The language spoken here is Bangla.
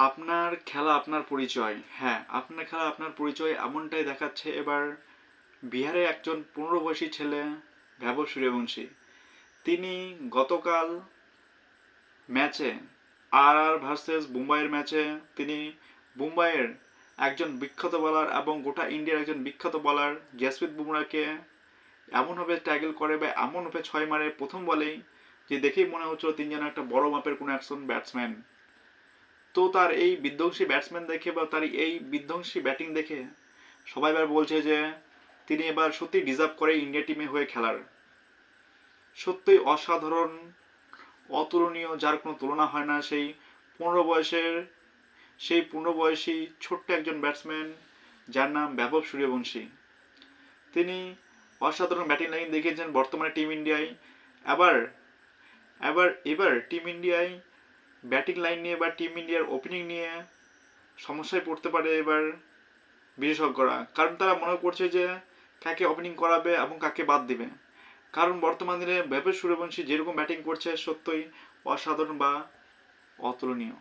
আপনার খেলা আপনার পরিচয়। হ্যাঁ, আপনার খেলা আপনার পরিচয় এমনটাই দেখাচ্ছে এবার বিহারের একজন 15 বয়সী ছেলে ভৈভব সূর্যবংশী। তিনি গতকাল ম্যাচে আর ভার্সেস মুম্বাইয়ের ম্যাচে তিনি মুম্বাইয়ের একজন বিখ্যাত বোলার এবং গোটা ইন্ডিয়ার একজন বিখ্যাত বোলার জসপ্রীত বুমরাহকে এমনভাবে ট্যাগল করে বা এমনভাবে ছয় মারে প্রথম বলেই যে দেখেই মনে হচ্ছিল তিনি যেন একটা বড় মাপের কোনো একজন ব্যাটসম্যান। তো তার এই বিধ্বংসী ব্যাটসম্যান দেখে বা তার এই বিধ্বংসী ব্যাটিং দেখে সবাই এবার বলছে যে তিনি এবার সত্যি ডিজার্ভ করে ইন্ডিয়া টিমে হয়ে খেলার। সত্যিই অসাধারণ, অতুলনীয়, যার কোনো তুলনা হয় না পনেরো বয়সের সেই 15 বয়সী ছোট্ট একজন ব্যাটসম্যান যার নাম ভৈভব সূর্যবংশী। তিনি অসাধারণ ব্যাটিং লাইন দেখিয়েছেন বর্তমানে টিম ইন্ডিয়ায়। এবার এবার টিম ইন্ডিয়ায় ব্যাটিং লাইন নিয়ে বা টিম ইন্ডিয়ার ওপেনিং নিয়ে সমস্যায় পড়তে পারে এবার বিশেষজ্ঞরা, কারণ তারা মনে করছে যে কাকে ওপেনিং করাবে এবং কাকে বাদ দিবে। কারণ বর্তমান দিনে ভৈভব সূর্যবংশী যেরকম ব্যাটিং করছে সত্যই অসাধারণ বা অতুলনীয়।